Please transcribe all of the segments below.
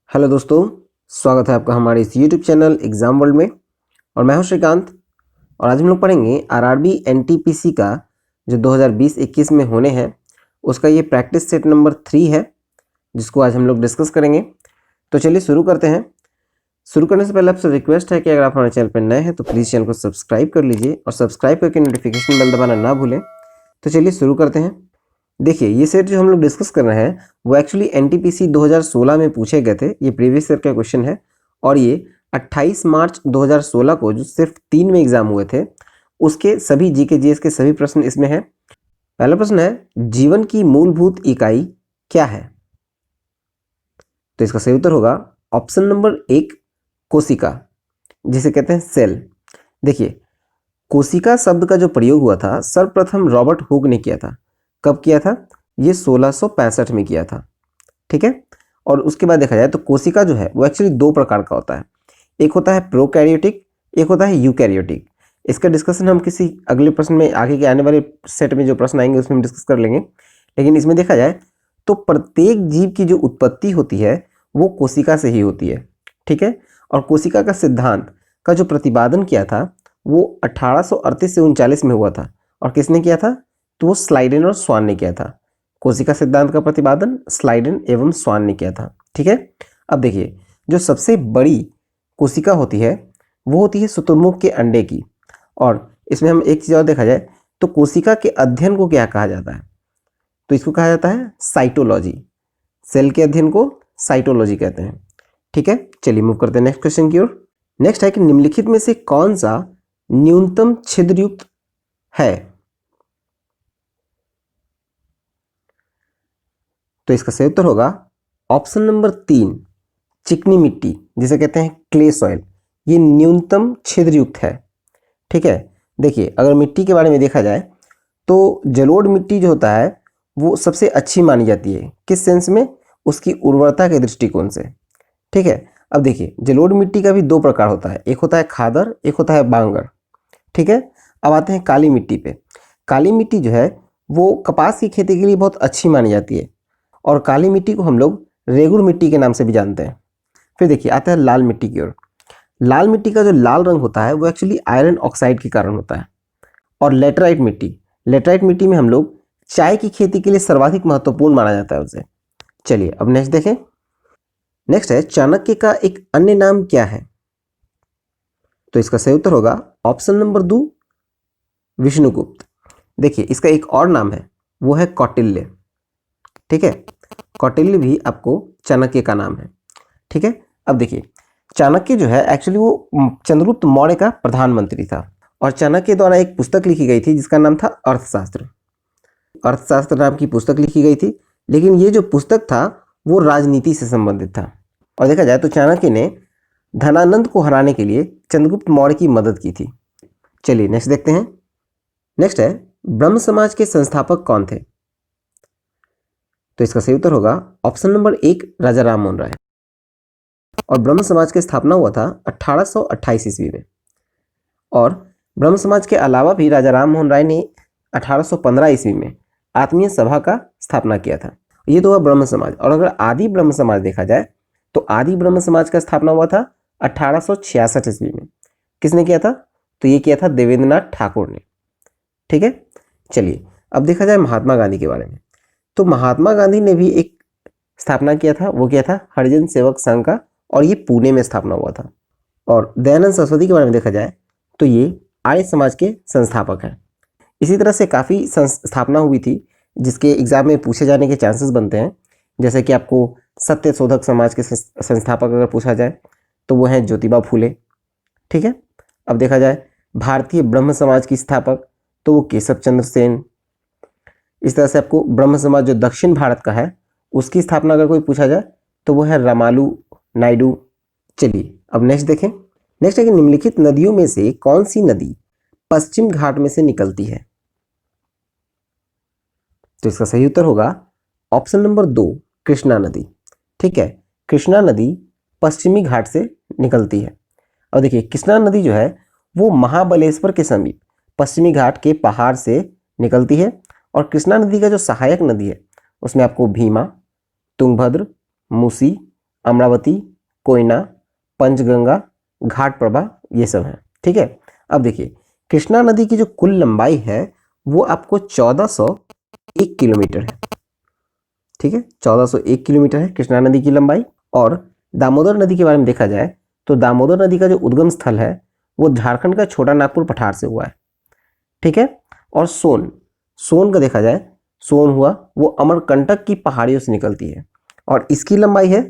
Hello दोस्तों, स्वागत है आपका हमारे इस यूट्यूब चैनल एग्ज़ाम वर्ल्ड में। और मैं हूं श्रीकांत। और आज हम लोग पढ़ेंगे आरआरबी एनटीपीसी का जो 2020-21 में होने हैं उसका ये प्रैक्टिस सेट नंबर 3 है, जिसको आज हम लोग डिस्कस करेंगे। तो चलिए शुरू करते हैं। शुरू करने से पहले आपसे रिक्वेस्ट है कि अगर आप हमारे चैनल पर नए हैं तो प्लीज़ चैनल को सब्सक्राइब कर लीजिए और सब्सक्राइब करके नोटिफिकेशन बेल दबाना ना भूलें। तो चलिए शुरू करते हैं। देखिए, ये सेट जो हम लोग डिस्कस कर रहे हैं वो एक्चुअली एनटीपीसी 2016 में पूछे गए थे। ये प्रीवियस ईयर का क्वेश्चन है और ये 28 मार्च 2016 को जो सिर्फ 3 में एग्जाम हुए थे उसके सभी जीके जीएस के सभी प्रश्न इसमें हैं। पहला प्रश्न है, जीवन की मूलभूत इकाई क्या है? तो इसका सही उत्तर होगा ऑप्शन नंबर 1, कोशिका, जिसे कहते हैं सेल। देखिए, कोशिका शब्द का जो प्रयोग हुआ था सर्वप्रथम रॉबर्ट हुक ने किया था। कब किया था? ये 1665 में किया था। ठीक है। और उसके बाद देखा जाए तो कोशिका जो है वो एक्चुअली 2 प्रकार का होता है। एक होता है प्रोकैरियोटिक, एक होता है यूकैरियोटिक। इसका डिस्कशन हम किसी अगले प्रश्न में, आगे के आने वाले सेट में जो प्रश्न आएंगे उसमें हम डिस्कस कर लेंगे। लेकिन इसमें देखा जाए तो प्रत्येक जीव की जो उत्पत्ति होती है वो कोशिका से ही होती है। ठीक है। और कोशिका का सिद्धांत का जो प्रतिपादन किया था वो 1838 से 39 में हुआ था। और किसने किया था? तो वो स्लाइडेन और स्वान ने किया था। कोशिका सिद्धांत का प्रतिपादन स्लाइडेन एवं स्वान ने किया था। ठीक है। अब देखिए, जो सबसे बड़ी कोशिका होती है वो होती है शुतुरमुर्ग के अंडे की। और इसमें हम एक चीज़ और देखा जाए तो कोशिका के अध्ययन को क्या कहा जाता है? तो इसको कहा जाता है साइटोलॉजी। सेल के अध्ययन को साइटोलॉजी कहते हैं। ठीक है। चलिए मूव करते हैं नेक्स्ट क्वेश्चन की ओर। नेक्स्ट है कि निम्नलिखित में से कौन सा न्यूनतम छिद्रयुक्त है? तो इसका सही उत्तर होगा ऑप्शन नंबर 3, चिकनी मिट्टी, जिसे कहते हैं क्ले सॉइल। ये न्यूनतम छिद्रयुक्त है। ठीक है। देखिए, अगर मिट्टी के बारे में देखा जाए तो जलोढ़ मिट्टी जो होता है वो सबसे अच्छी मानी जाती है। किस सेंस में? उसकी उर्वरता के दृष्टिकोण से। ठीक है। अब देखिए, जलोढ़ मिट्टी का भी 2 प्रकार होता है, एक होता है खादर, एक होता है बांगर। ठीक है। अब आते हैं काली मिट्टी पे। काली मिट्टी जो है वो कपास की खेती के लिए बहुत अच्छी मानी जाती है और काली मिट्टी को हम लोग रेगुर मिट्टी के नाम से भी जानते हैं। फिर देखिए, आता है लाल मिट्टी की ओर। लाल मिट्टी का जो लाल रंग होता है वो एक्चुअली आयरन ऑक्साइड के कारण होता है। और लेटराइट मिट्टी, लेटराइट मिट्टी में हम लोग चाय की खेती के लिए सर्वाधिक महत्वपूर्ण माना जाता है उसे। चलिए अब नेक्स्ट देखें। नेक्स्ट है, चाणक्य का एक अन्य नाम क्या है? तो इसका सही उत्तर होगा ऑप्शन नंबर 2, विष्णुगुप्त। देखिए, इसका एक और नाम है, वो है कौटिल्य। ठीक है। कौटिल्य भी आपको चाणक्य का नाम है। ठीक है। अब देखिए, चाणक्य जो है एक्चुअली वो चंद्रगुप्त मौर्य का प्रधानमंत्री था और चाणक्य द्वारा एक पुस्तक लिखी गई थी जिसका नाम था अर्थशास्त्र। अर्थशास्त्र नाम की पुस्तक लिखी गई थी, लेकिन ये जो पुस्तक था वो राजनीति से संबंधित था। और देखा जाए तो चाणक्य ने धनानंद को हराने के लिए चंद्रगुप्त मौर्य की मदद की थी। चलिए नेक्स्ट देखते हैं। नेक्स्ट है, ब्रह्म समाज के संस्थापक कौन थे? तो इसका सही उत्तर होगा ऑप्शन नंबर 1, राजा राम मोहन राय। और ब्रह्म समाज की स्थापना हुआ था 1828 ईस्वी में। और ब्रह्म समाज के अलावा भी राजा राम मोहन राय ने 1815 ईस्वी में आत्मीय सभा का स्थापना किया था। ये तो हुआ ब्रह्म समाज। और अगर आदि ब्रह्म समाज देखा जाए तो आदि ब्रह्म समाज का स्थापना हुआ था 1866 ईस्वी में। किसने किया था? तो ये किया था देवेंद्रनाथ ठाकुर ने। ठीक है। चलिए अब देखा जाए महात्मा गांधी के बारे में। तो महात्मा गांधी ने भी एक स्थापना किया था, वो किया था हरिजन सेवक संघ का, और ये पुणे में स्थापना हुआ था। और दयानंद सरस्वती के बारे में देखा जाए तो ये आर्य समाज के संस्थापक हैं। इसी तरह से काफ़ी स्थापना हुई थी जिसके एग्जाम में पूछे जाने के चांसेस बनते हैं। जैसे कि आपको सत्य शोधक समाज के संस्थापक अगर पूछा जाए तो वो हैं ज्योतिबा फूले। ठीक है। अब देखा जाए भारतीय ब्रह्म समाज की स्थापक तो वो केशव चंद्र सेन। इस तरह से आपको ब्रह्म समाज जो दक्षिण भारत का है उसकी स्थापना अगर कोई पूछा जाए तो वो है रामालू नायडू। चलिए अब नेक्स्ट देखें। नेक्स्ट है कि निम्नलिखित नदियों में से कौन सी नदी पश्चिम घाट में से निकलती है? तो इसका सही उत्तर होगा ऑप्शन नंबर 2, कृष्णा नदी। ठीक है। कृष्णा नदी पश्चिमी घाट से निकलती है। अब देखिए, कृष्णा नदी जो है वो महाबलेश्वर के समीप पश्चिमी घाट के पहाड़ से निकलती है। और कृष्णा नदी का जो सहायक नदी है उसमें आपको भीमा, तुंगभद्र, मूसी, अमरावती, कोयना, पंचगंगा, घाटप्रभा, ये सब हैं। ठीक है, अब देखिए कृष्णा नदी की जो कुल लंबाई है वो आपको 1401 किलोमीटर है। ठीक है, 1401 किलोमीटर है कृष्णा नदी की लंबाई। और दामोदर नदी के बारे में देखा जाए तो दामोदर नदी का जो उद्गम स्थल है वो झारखंड का छोटा नागपुर पठार से हुआ है। ठीक है, और सोन का देखा जाए, सोन हुआ वो अमरकंटक की पहाड़ियों से निकलती है और इसकी लंबाई है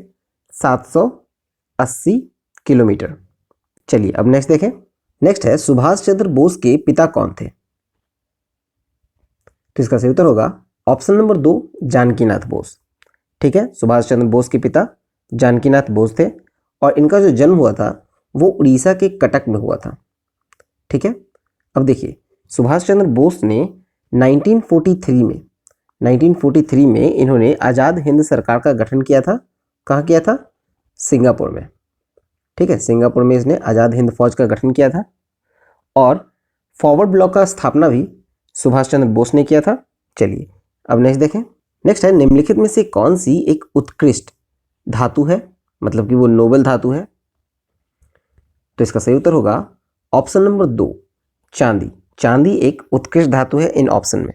780 किलोमीटर। चलिए अब नेक्स्ट देखें। नेक्स्ट है सुभाष चंद्र बोस के पिता कौन थे? तो इसका सही उत्तर होगा ऑप्शन नंबर 2, जानकीनाथ बोस। ठीक है, सुभाष चंद्र बोस के पिता जानकीनाथ बोस थे और इनका जो जन्म हुआ था वो उड़ीसा के कटक में हुआ था। ठीक है, अब देखिए सुभाष चंद्र बोस ने 1943 में इन्होंने आज़ाद हिंद सरकार का गठन किया था। कहाँ किया था? सिंगापुर में। ठीक है, सिंगापुर में इसने आज़ाद हिंद फौज का गठन किया था और फॉरवर्ड ब्लॉक का स्थापना भी सुभाष चंद्र बोस ने किया था। चलिए अब नेक्स्ट देखें। नेक्स्ट है निम्नलिखित में से कौन सी एक उत्कृष्ट धातु है, मतलब कि वो नोबेल धातु है? तो इसका सही उत्तर होगा ऑप्शन नंबर 2, चांदी। चांदी एक उत्कृष्ट धातु है इन ऑप्शन में।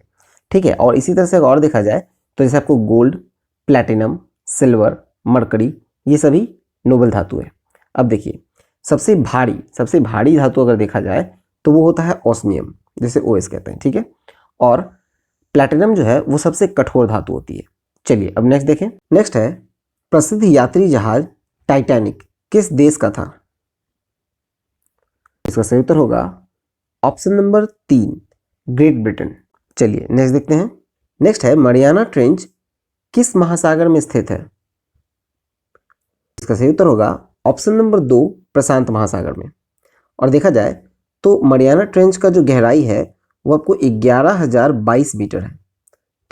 ठीक है, और इसी तरह से और देखा जाए तो जैसे आपको गोल्ड, प्लैटिनम, सिल्वर, मरकरी, ये सभी नोबेल धातु है। अब देखिए सबसे भारी धातु अगर देखा जाए तो वो होता है ऑस्मियम, जिसे ओएस कहते हैं। ठीक है, और प्लैटिनम जो है वो सबसे कठोर धातु होती है। चलिए अब नेक्स्ट देखें। नेक्स्ट है प्रसिद्ध यात्री जहाज टाइटैनिक किस देश का था? इसका सही उत्तर होगा ऑप्शन नंबर 3, ग्रेट ब्रिटेन। चलिए नेक्स्ट देखते हैं। नेक्स्ट है मरियाना ट्रेंच किस महासागर में स्थित है? इसका सही उत्तर होगा ऑप्शन नंबर 2, प्रशांत महासागर में। और देखा जाए तो मरियाना ट्रेंच का जो गहराई है वो आपको 11,022 मीटर है।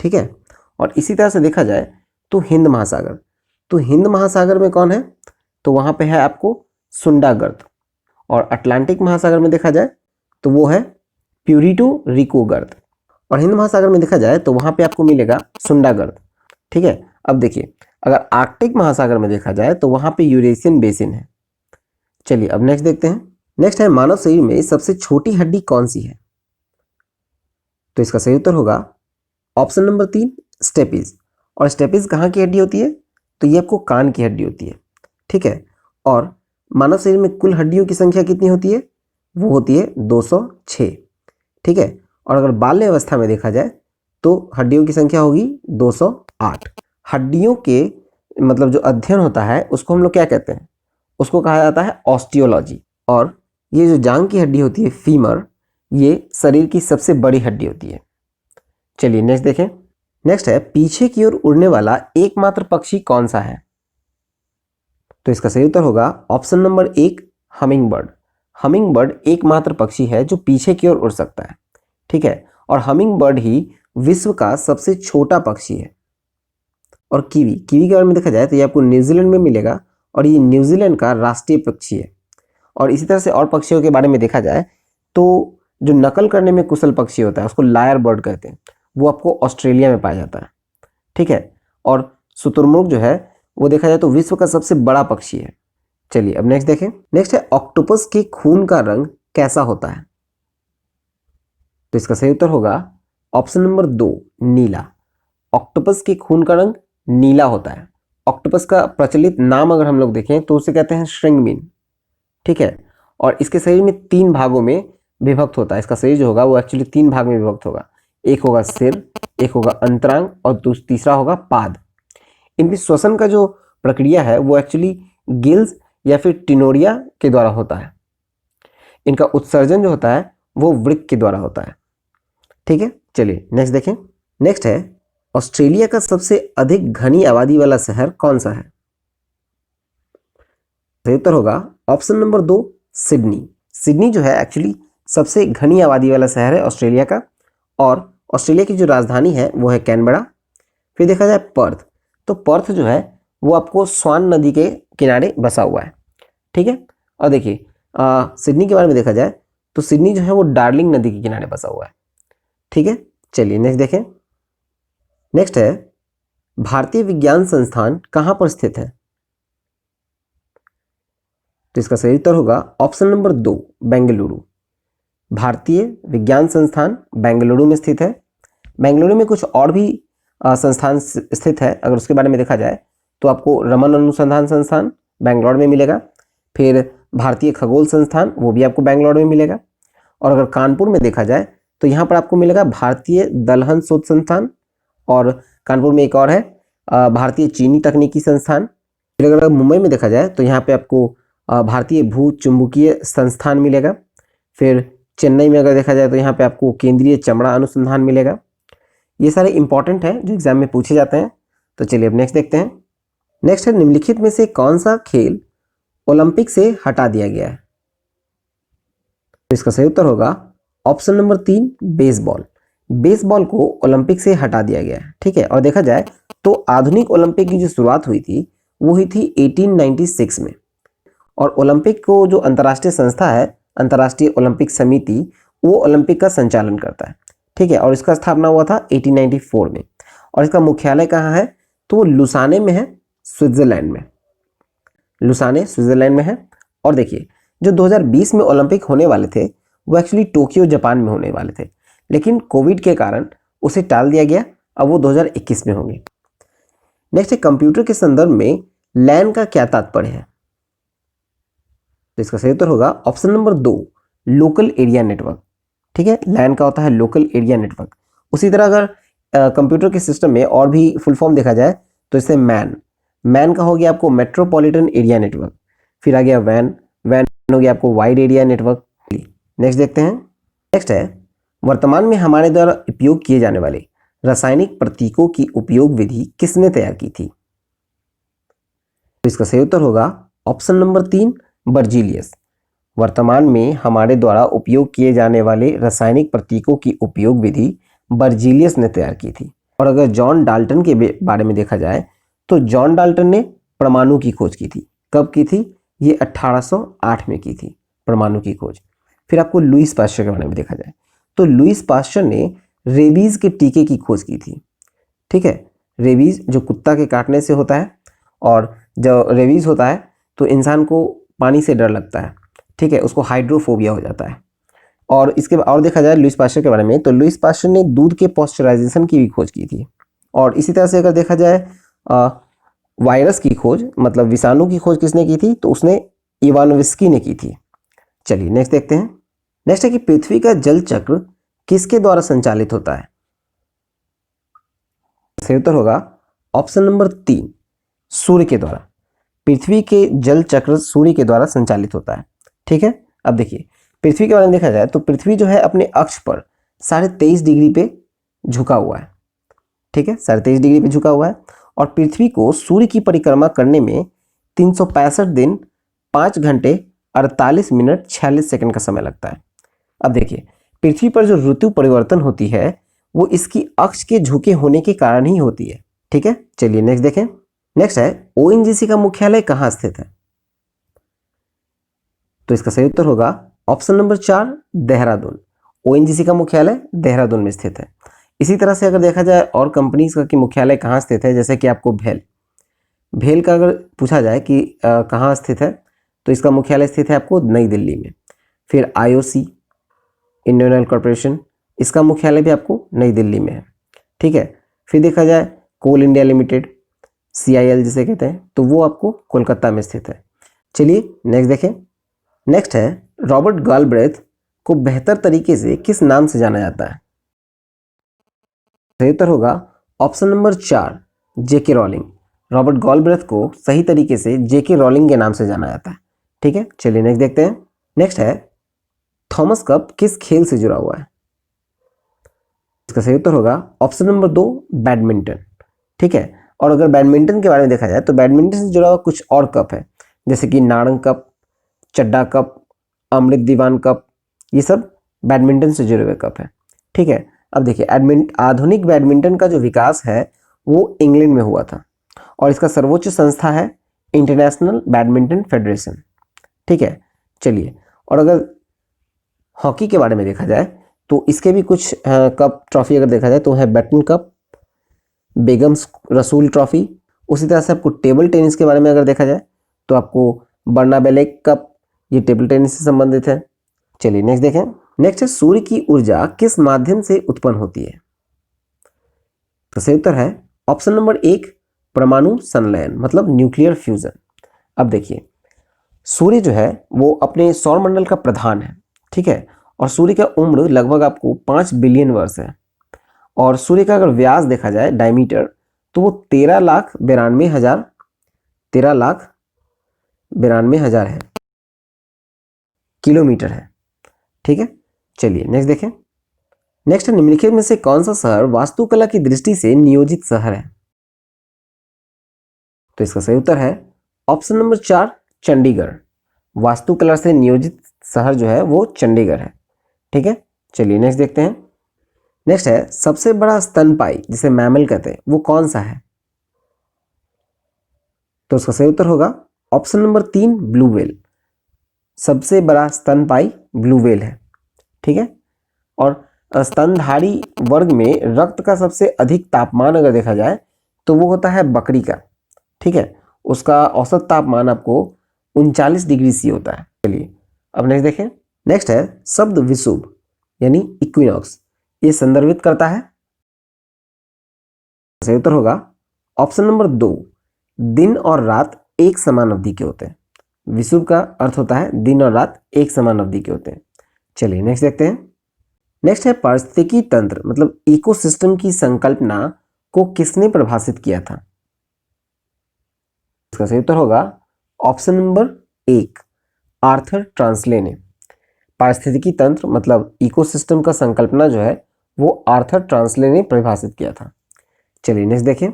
ठीक है, और इसी तरह से देखा जाए तो हिंद महासागर में कौन है? तो वहाँ पे है आपको सुंडा गर्त। और अटलांटिक महासागर में देखा जाए तो वो है प्यूरिटो रिको गर्त। और हिंद महासागर में देखा जाए तो वहाँ पे आपको मिलेगा सुंडा गर्त। ठीक है, अब देखिए अगर आर्कटिक महासागर में देखा जाए तो वहाँ पे यूरेशियन बेसिन है। चलिए अब नेक्स्ट देखते हैं। नेक्स्ट है मानव शरीर में सबसे छोटी हड्डी कौन सी है? तो इसका सही उत्तर होगा ऑप्शन नंबर 3, स्टेपिज। और स्टेपिज कहाँ की हड्डी होती है? तो ये आपको कान की हड्डी होती है। ठीक है, और मानव शरीर में कुल हड्डियों की संख्या कितनी होती है? वो होती है 206। ठीक है, और अगर बाल्य अवस्था में देखा जाए तो हड्डियों की संख्या होगी 208। हड्डियों के मतलब जो अध्ययन होता है उसको हम लोग क्या कहते हैं? उसको कहा जाता है ऑस्टियोलॉजी। और ये जो जांघ की हड्डी होती है फीमर, ये शरीर की सबसे बड़ी हड्डी होती है। चलिए नेक्स्ट देखें। नेक्स्ट है पीछे की ओर उड़ने वाला एकमात्र पक्षी कौन सा है? तो इसका सही उत्तर होगा option number 1, humming bird. Humming bird एकमात्र पक्षी है जो पीछे की ओर उड़ सकता है। ठीक है, और हमिंग बर्ड ही विश्व का सबसे छोटा पक्षी है। और कीवी के बारे में देखा जाए तो ये आपको न्यूजीलैंड में मिलेगा और ये न्यूजीलैंड का राष्ट्रीय पक्षी है। और इसी तरह से और पक्षियों के बारे में देखा जाए तो जो नकल करने में कुशल पक्षी होता है उसको लायर बर्ड कहते हैं, वो आपको ऑस्ट्रेलिया में पाया जाता है। ठीक है, और शुतुरमुर्ग जो है वो देखा जाए तो विश्व का सबसे बड़ा पक्षी है। चलिए अब नेक्स्ट देखें। नेक्स्ट है ऑक्टोपस के खून का रंग कैसा होता है? तो इसका सही उत्तर होगा ऑप्शन नंबर 2, नीला। ऑक्टोपस के खून का रंग नीला होता है। ऑक्टोपस का प्रचलित नाम अगर हम लोग देखें तो उसे कहते हैं श्रिंगबीन। ठीक है, और इसके शरीर में 3 भागों में विभक्त होता है। इसका शरीर जो होगा वो एक्चुअली 3 भाग में विभक्त होगा। एक होगा सिर, एक होगा अंतरांग और तीसरा होगा पाद। इनकी श्वसन का जो प्रक्रिया है वो एक्चुअली गिल्स या फिर टिनोरिया के द्वारा होता है। इनका उत्सर्जन जो होता है वो वृक्क के द्वारा होता है। ठीक है, चलिए नेक्स्ट देखें। नेक्स्ट है ऑस्ट्रेलिया का सबसे अधिक घनी आबादी वाला शहर कौन सा है? सही उत्तर होगा ऑप्शन नंबर 2, सिडनी। सिडनी जो है एक्चुअली सबसे घनी आबादी वाला शहर है ऑस्ट्रेलिया का। और ऑस्ट्रेलिया की जो राजधानी है वो है कैनबरा। फिर देखा जाए पर्थ, तो पर्थ जो है वो आपको स्वान नदी के किनारे बसा हुआ है। ठीक है, और देखिए सिडनी के बारे में देखा जाए तो सिडनी जो है वो डार्लिंग नदी के किनारे बसा हुआ है। ठीक है, चलिए नेक्स्ट देखें। नेक्स्ट है भारतीय विज्ञान संस्थान कहाँ पर स्थित है? तो इसका सही उत्तर होगा ऑप्शन नंबर 2 बेंगलुरु। भारतीय विज्ञान संस्थान बेंगलुरु में स्थित है। बेंगलुरु में कुछ और भी संस्थान स्थित है। अगर उसके बारे में देखा जाए तो आपको रमन अनुसंधान संस्थान बेंगलोर में मिलेगा, फिर भारतीय खगोल संस्थान वो भी आपको बेंगलोर में मिलेगा, और अगर कानपुर में देखा जाए तो यहाँ पर आपको मिलेगा भारतीय दलहन शोध संस्थान, और कानपुर में एक और है भारतीय चीनी तकनीकी संस्थान। फिर अगर मुंबई में देखा जाए तो यहाँ पे आपको भारतीय भू चुंबकीय संस्थान मिलेगा। फिर चेन्नई में अगर देखा जाए तो यहाँ पे आपको केंद्रीय चमड़ा अनुसंधान मिलेगा। ये सारे इंपॉर्टेंट हैं जो एग्जाम में पूछे जाते हैं। तो चलिए अब नेक्स्ट देखते हैं। नेक्स्ट है निम्नलिखित में से कौन सा खेल ओलंपिक से हटा दिया गया है? तो इसका सही उत्तर होगा ऑप्शन नंबर 3 बेसबॉल। बेसबॉल को ओलंपिक से हटा दिया गया है। ठीक है, और देखा जाए तो आधुनिक ओलंपिक की जो शुरुआत हुई थी वो हुई थी 1896 में, और ओलंपिक को जो अंतर्राष्ट्रीय संस्था है अंतर्राष्ट्रीय ओलंपिक समिति वो ओलंपिक का संचालन करता है। ठीक है, और इसका स्थापना हुआ था 1894 में, और इसका मुख्यालय कहाँ है? तो वो लुसाने में है, स्विट्जरलैंड में। लुसाने स्विट्जरलैंड में है। और देखिए जो 2020 में ओलंपिक होने वाले थे वो एक्चुअली टोक्यो जापान में होने वाले थे, लेकिन कोविड के कारण उसे टाल दिया गया। अब वो 2021 में होंगे। नेक्स्ट है कंप्यूटर के संदर्भ में लैन का क्या तात्पर्य है? तो इसका सही उत्तर होगा option number 2 local area network. ठीक है, लैन का होता है लोकल एरिया नेटवर्क। उसी तरह अगर कंप्यूटर के सिस्टम में और भी फुल फॉर्म देखा जाए तो इसे मैन का हो गया आपको मेट्रोपॉलिटन एरिया नेटवर्क। फिर आ गया वैन हो गया आपको वाइड एरिया नेटवर्क। नेक्स्ट देखते हैं। नेक्स्ट है वर्तमान में हमारे द्वारा उपयोग किए जाने वाले रासायनिक प्रतीकों की उपयोग विधि किसने तैयार की थी? तो इसका सही उत्तर होगा ऑप्शन नंबर 3 बर्जीलियस। वर्तमान में हमारे द्वारा उपयोग किए जाने वाले रासायनिक प्रतीकों की उपयोग विधि बर्जीलियस ने तैयार की थी। और अगर जॉन डाल्टन के बारे में देखा जाए तो जॉन डाल्टन ने परमाणु की खोज की थी। कब की थी? ये 1808 में की थी परमाणु की खोज। फिर आपको लुईस पास्चर के बारे में देखा जाए तो लुईस पास्चर ने रेबीज के टीके की खोज की थी। ठीक है, रेबीज जो कुत्ता के काटने से होता है, और जो रेबीज होता है तो इंसान को पानी से डर लगता है। ठीक है, उसको हाइड्रोफोबिया हो जाता है। और इसके और देखा जाए लुईस पास्चर के बारे में तो लुईस पास्चर ने दूध के पॉस्चराइजेशन की भी खोज की थी। और इसी तरह से अगर देखा जाए वायरस की खोज मतलब विषाणु की खोज किसने की थी? तो उसने इवानोविस्की ने की थी। चलिए नेक्स्ट देखते हैं। नेक्स्ट है कि पृथ्वी का जल चक्र किसके द्वारा संचालित होता है? सही उत्तर होगा ऑप्शन नंबर 3 सूर्य के द्वारा। पृथ्वी के जल चक्र सूर्य के द्वारा संचालित होता है। ठीक है, अब देखिए पृथ्वी के बारे में देखा जाए तो पृथ्वी जो है अपने अक्ष पर 23.5 डिग्री पे झुका हुआ है। ठीक है, 23.5 डिग्री पे झुका हुआ है, और पृथ्वी को सूर्य की परिक्रमा करने में 365 दिन 5 घंटे 48 मिनट 46 सेकंड का समय लगता है। अब देखिए पृथ्वी पर जो ऋतु परिवर्तन होती है वो इसकी अक्ष के झुके होने के कारण ही होती है। ठीक है, चलिए नेक्स्ट देखें। नेक्स्ट है ओएनजीसी का मुख्यालय कहाँ स्थित है? तो इसका सही उत्तर होगा ऑप्शन नंबर 4 देहरादून। ओएनजीसी का मुख्यालय देहरादून में स्थित है। इसी तरह से अगर देखा जाए और कंपनीज का कि मुख्यालय कहाँ स्थित है, जैसे कि आपको भेल का अगर पूछा जाए कि कहाँ स्थित है तो इसका मुख्यालय स्थित है आपको नई दिल्ली में। फिर आईओसी इंडियन ऑयल कॉर्पोरेशन, इसका मुख्यालय भी आपको नई दिल्ली में है। ठीक है, फिर देखा जाए कोल इंडिया लिमिटेड CIL जिसे कहते हैं तो वो आपको कोलकाता में स्थित है। चलिए नेक्स्ट देखें। नेक्स्ट है रॉबर्ट गालब्रेथ को बेहतर तरीके से किस नाम से जाना जाता है? सही उत्तर होगा ऑप्शन नंबर 4 जेके रॉलिंग। रॉबर्ट गालब्रेथ को सही तरीके से जेके रॉलिंग के नाम से जाना जाता है। ठीक है, चलिए नेक्स्ट देखते हैं। नेक्स्ट है थॉमस कप किस खेल से जुड़ा हुआ है? इसका सही उत्तर होगा ऑप्शन नंबर 2 बैडमिंटन। ठीक है, और अगर बैडमिंटन के बारे में देखा जाए तो बैडमिंटन से जुड़ा हुआ कुछ और कप है, जैसे कि नारंग कप, चड्डा कप, अमृत दीवान कप, ये सब बैडमिंटन से जुड़े हुए कप है। ठीक है, अब देखिए आधुनिक बैडमिंटन का जो विकास है वो इंग्लैंड में हुआ था, और इसका सर्वोच्च संस्था है इंटरनेशनल बैडमिंटन फेडरेशन। ठीक है, चलिए, और अगर हॉकी के बारे में देखा जाए तो इसके भी कुछ कप ट्रॉफी अगर देखा जाए तो है बैटन कप, बेगम रसूल ट्रॉफी। उसी तरह से आपको टेबल टेनिस के बारे में अगर देखा जाए तो आपको बर्नाबेले कप, ये टेबल टेनिस से संबंधित है। चलिए नेक्स्ट देखें। नेक्स्ट है सूर्य की ऊर्जा किस माध्यम से उत्पन्न होती है? तो सही उत्तर है ऑप्शन नंबर 1 परमाणु संलयन मतलब न्यूक्लियर फ्यूजन। अब देखिए सूर्य जो है वो अपने सौरमंडल का प्रधान है, ठीक है, और सूर्य का उम्र लगभग आपको 5 बिलियन वर्ष है। और सूर्य का अगर व्यास देखा जाए डायमीटर तो वो 13,92,000 है, किलोमीटर है, ठीक है। चलिए नेक्स्ट देखें। नेक्स्ट है निम्नलिखित में से कौन सा शहर वास्तुकला की दृष्टि से नियोजित शहर है? तो इसका सही उत्तर है ऑप्शन नंबर 4 चंडीगढ़। वास्तुकला से नियोजित शहर जो है वो चंडीगढ़ है, ठीक है। चलिए नेक्स्ट देखते हैं। नेक्स्ट है सबसे बड़ा स्तनपायी जिसे मैमल कहते हैं वो कौन सा है? तो उसका सही उत्तर होगा ऑप्शन नंबर 3 ब्लू व्हेल। सबसे बड़ा स्तनपायी ब्लू व्हेल है, ठीक है। और स्तनधारी वर्ग में रक्त का सबसे अधिक तापमान अगर देखा जाए तो वो होता है बकरी का, ठीक है। उसका औसत तापमान आपको 39 डिग्री सी होता है। चलिए अब नेक्स्ट देखें। नेक्स्ट है शब्द विषुव यानी इक्विनॉक्स, ये संदर्भित करता है? सही उत्तर होगा ऑप्शन नंबर 2 दिन और रात एक समान अवधि के होते हैं। विषुव का अर्थ होता है दिन और रात एक समान अवधि के होते हैं। चलिए नेक्स्ट देखते हैं। नेक्स्ट है पारिस्थितिकी तंत्र मतलब इकोसिस्टम की संकल्पना को किसने परिभाषित किया था? इसका सही उत्तर होगा ऑप्शन नंबर 1 आर्थर ट्रांसले ने। पारिस्थितिकी तंत्र मतलब इकोसिस्टम का संकल्पना जो है वो आर्थर ट्रांसले ने परिभाषित किया था। चलिए नेक्स्ट देखें।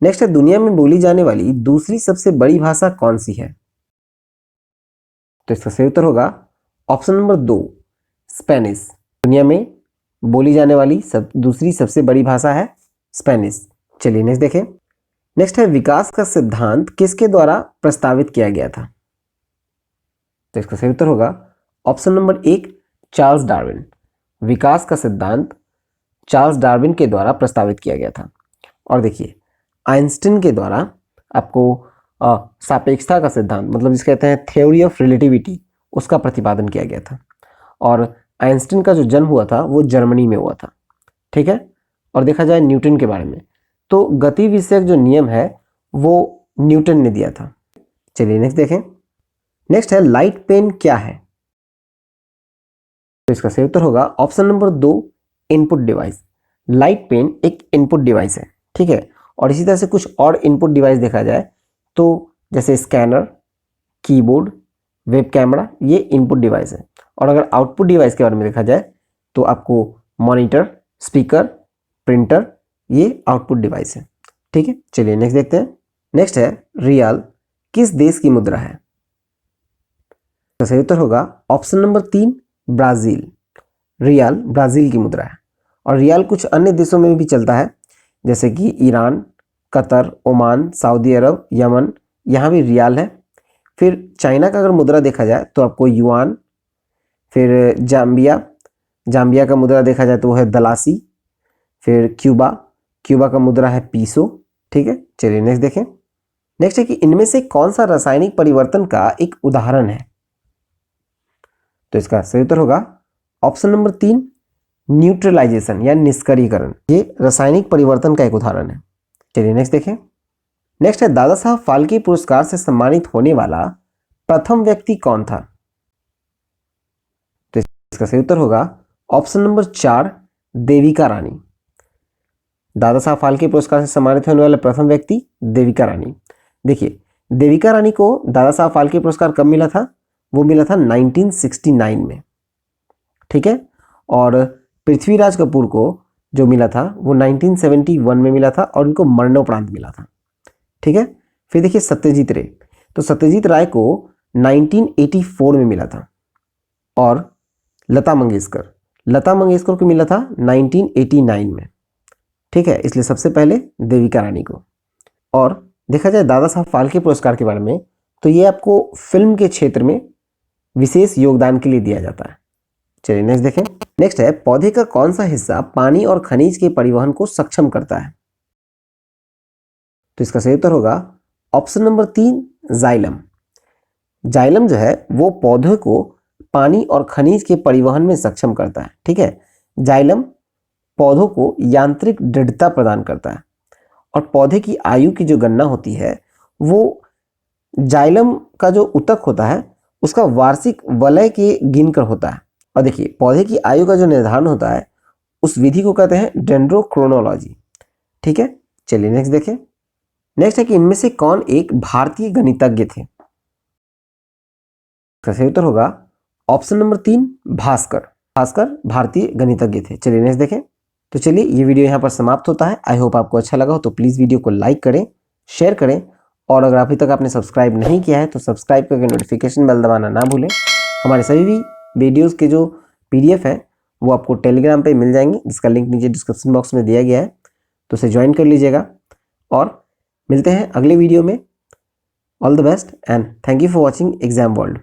नेक्स्ट है दुनिया में बोली जाने वाली दूसरी सबसे बड़ी भाषा कौन सी है? तो इसका सही उत्तर होगा ऑप्शन नंबर 2 स्पेनिश। दुनिया में बोली जाने वाली दूसरी सबसे बड़ी भाषा है स्पेनिश। चलिए नेक्स्ट देखें। नेक्स्ट है विकास का सिद्धांत किसके द्वारा प्रस्तावित किया गया था? तो इसका सही उत्तर होगा ऑप्शन नंबर 1 चार्ल्स डार्विन। विकास का सिद्धांत चार्ल्स डार्विन के द्वारा प्रस्तावित किया गया था। और देखिए आइंस्टीन के द्वारा आपको सापेक्षता का सिद्धांत मतलब जिसे कहते हैं थ्योरी ऑफ रिलेटिविटी उसका प्रतिपादन किया गया था। और आइंस्टीन का जो जन्म हुआ था वो जर्मनी में हुआ था, ठीक है। और देखा जाए न्यूटन के बारे में तो गति विषयक जो नियम है वो न्यूटन ने दिया था। चलिए नेक्स्ट देखें। नेक्स्ट है लाइट पेन क्या है? तो इसका सही उत्तर होगा option number 2 input device. Light pen एक इनपुट डिवाइस है, ठीक है। और इसी तरह से कुछ और इनपुट डिवाइस देखा जाए तो जैसे स्कैनर, कीबोर्ड, वेब कैमरा, ये इनपुट डिवाइस है। और अगर आउटपुट डिवाइस के बारे में देखा जाए तो आपको मॉनिटर, स्पीकर, प्रिंटर, ये आउटपुट डिवाइस है, ठीक है। चलिए नेक्स्ट देखते हैं। नेक्स्ट है रियाल किस देश की मुद्रा है? तो सही उत्तर होगा option number 3 Brazil. Real Brazil की मुद्रा है। और रियाल कुछ अन्य देशों में भी चलता है जैसे कि ईरान, कतर, ओमान, सऊदी अरब, यमन, यहाँ भी रियाल है। फिर चाइना का अगर मुद्रा देखा जाए तो आपको युआन, फिर जाम्बिया का मुद्रा देखा जाए तो वो है दलासी, फिर क्यूबा का मुद्रा है पीसो, ठीक है। चलिए नेक्स्ट देखें। नेक्स्ट है कि इनमें से कौन सा रासायनिक परिवर्तन का एक उदाहरण है? तो इसका सही उत्तर होगा ऑप्शन नंबर 3 न्यूट्रलाइजेशन या निष्क्रियकरण। ये रासायनिक परिवर्तन का एक उदाहरण है। चलिए नेक्स्ट देखें। नेक्स्ट है दादा साहब फाल्के पुरस्कार से सम्मानित होने वाला प्रथम व्यक्ति कौन था? तो इसका सही उत्तर होगा ऑप्शन नंबर 4 देविका रानी। दादा साहब फाल्के पुरस्कार से सम्मानित होने वाला प्रथम व्यक्ति देविका रानी। देखिए देविका रानी को दादा साहब फाल्के पुरस्कार कब मिला था? वो मिला था 1969 में, ठीक है। और पृथ्वीराज कपूर को जो मिला था वो 1971 में मिला था और उनको मरणोपरांत मिला था, ठीक है। फिर देखिए सत्यजीत रे, तो सत्यजीत राय को 1984 में मिला था। और लता मंगेशकर को मिला था 1989 में, ठीक है। इसलिए सबसे पहले देविका रानी को। और देखा जाए दादा साहब फाल्के पुरस्कार के बारे में तो ये आपको फिल्म के क्षेत्र में विशेष योगदान के लिए दिया जाता है। चलिए नेक्स्ट देखें। नेक्स्ट है पौधे का कौन सा हिस्सा पानी और खनिज के परिवहन को सक्षम करता है? तो इसका सही उत्तर होगा ऑप्शन नंबर 3 जाइलम। जाइलम जो है वो पौधे को पानी और खनिज के परिवहन में सक्षम करता है। ठीक है, जाइलम पौधों को यांत्रिक दृढ़ता प्रदान करता है और पौधे की आयु की जो गणना होती है वो जाइलम का जो ऊतक होता है उसका वार्षिक वलय के गिनकर होता है। और देखिए पौधे की आयु का जो निर्धारण होता है उस विधि को कहते हैं डेंड्रोक्रोनोलॉजी। ठीक है, चलिए नेक्स्ट देखें। नेक्स्ट है कि इनमें से कौन एक भारतीय गणितज्ञ थे। सही उत्तर होगा ऑप्शन नंबर 3 भास्कर। भास्कर भारतीय गणितज्ञ थे। चलिए नेक्स्ट देखें। तो चलिए ये वीडियो यहाँ पर समाप्त होता है। आई होप आपको अच्छा लगा हो तो प्लीज़ वीडियो को लाइक करें, शेयर करें और अगर अभी तक आपने सब्सक्राइब नहीं किया है तो सब्सक्राइब करके नोटिफिकेशन बेल दबाना ना भूलें। हमारे सभी भी वीडियोज़ के जो PDF है वो आपको टेलीग्राम पे मिल जाएंगे, जिसका लिंक नीचे डिस्क्रिप्शन बॉक्स में दिया गया है, तो उसे ज्वाइन कर लीजिएगा। और मिलते हैं अगले वीडियो में। All the best and thank you for watching exam world.